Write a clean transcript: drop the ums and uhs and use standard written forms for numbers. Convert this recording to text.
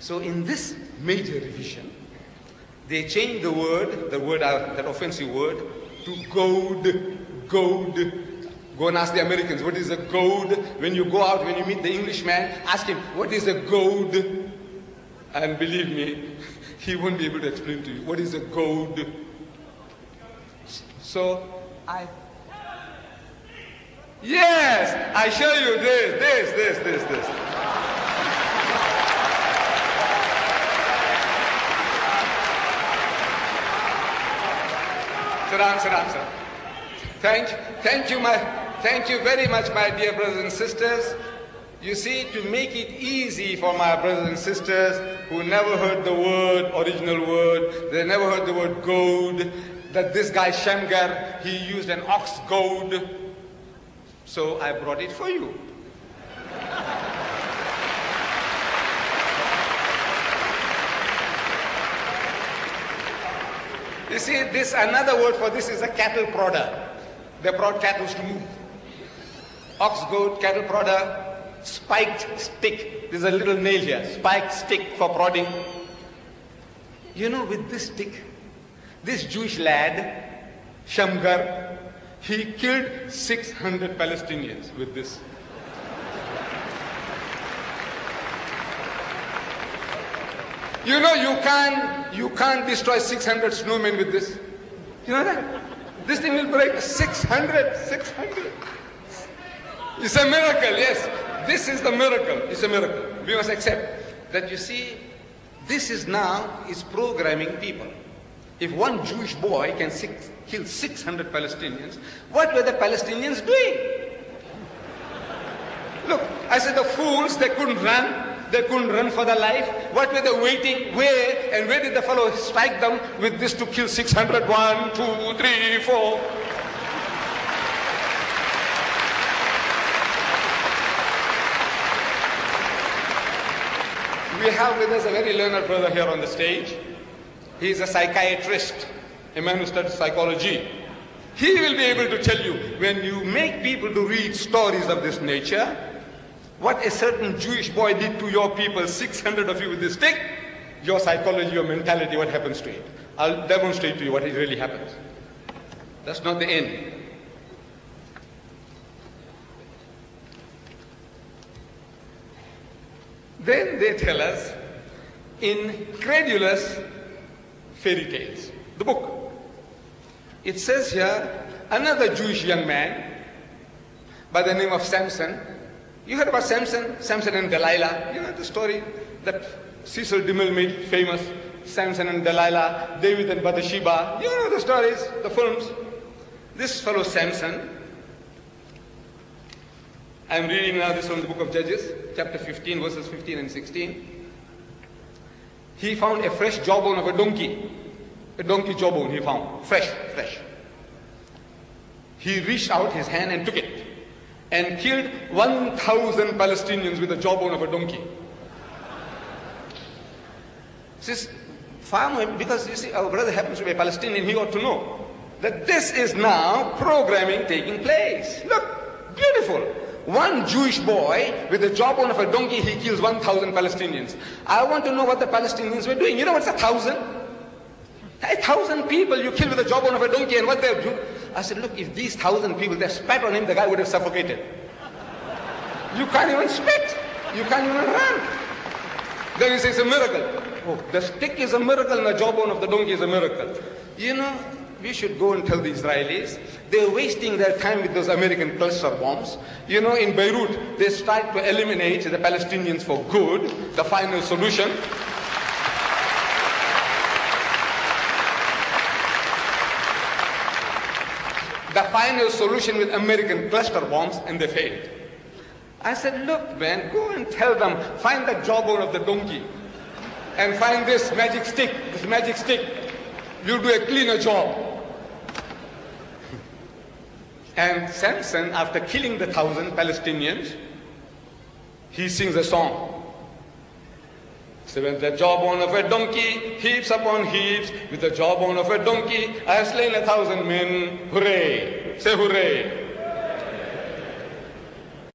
So in this major revision, they changed the word, that offensive word, to goad, goad. Go and ask the Americans, what is a goad? When you go out, when you meet the Englishman, ask him, what is a goad? And believe me, he won't be able to explain to you, what is a goad? So, yes, I show you this. Sit down. Thank you very much, my dear brothers and sisters. You see, to make it easy for my brothers and sisters who never heard the word, original word, they never heard the word goad, that this guy Shamgar, he used an ox goad. So I brought it for you. You see, another word for this is a cattle prodder. They brought cattle to move. Ox goad, cattle prodder, spiked stick. There's a little nail here. Spiked stick for prodding. You know, with this stick, this Jewish lad, Shamgar, he killed 600 Palestinians with this. You know, you can't destroy 600 snowmen with this. You know that? This thing will break 600. It's a miracle, yes. This is the miracle. It's a miracle. We must accept that, you see, this is programming people. If one Jewish boy can kill 600 Palestinians, what were the Palestinians doing? Look, I said the fools, they couldn't run. They couldn't run for their life. What were they waiting? Where did the fellow strike them with this to kill 600? 1, 2, 3, 4. We have with us a very learned brother here on the stage. He is a psychiatrist, a man who studies psychology. He will be able to tell you, when you make people to read stories of this nature, what a certain Jewish boy did to your people, 600 of you with this stick, your psychology, your mentality, what happens to it. I'll demonstrate to you what really happens. That's not the end. Then they tell us incredulous fairy tales. The book. It says here, another Jewish young man by the name of Samson. You heard about Samson? Samson and Delilah. You know the story that Cecil DeMille made famous. Samson and Delilah, David and Bathsheba. You know the stories, the films. This fellow Samson, I'm reading now this from the book of Judges, chapter 15, verses 15 and 16. He found a fresh jawbone of a donkey jawbone he found, fresh. He reached out his hand and took it and killed 1,000 Palestinians with the jawbone of a donkey. This farmer, because you see, our brother happens to be a Palestinian, he ought to know that this is now programming taking place. Look, beautiful. One Jewish boy with the jawbone of a donkey, he kills 1,000 Palestinians. I want to know what the Palestinians were doing. You know what's 1,000? 1,000 people you kill with the jawbone of a donkey, and what they're doing. I said, look, if these 1,000 people, they spat on him, the guy would have suffocated. You can't even spit. You can't even run. Then he says, it's a miracle. Oh, the stick is a miracle and the jawbone of the donkey is a miracle. You know, we should go and tell the Israelis, they're wasting their time with those American cluster bombs. You know, in Beirut, they tried to eliminate the Palestinians for good, the final solution. The final solution with American cluster bombs, and they failed. I said, look, man, go and tell them, find the jawbone of the donkey and find this magic stick. You'll do a cleaner job. And Samson, after killing the 1,000 Palestinians, he sings a song. So when the jawbone of a donkey, heaps upon heaps, with the jawbone of a donkey, I have slain 1,000 men. Hooray! Say hooray!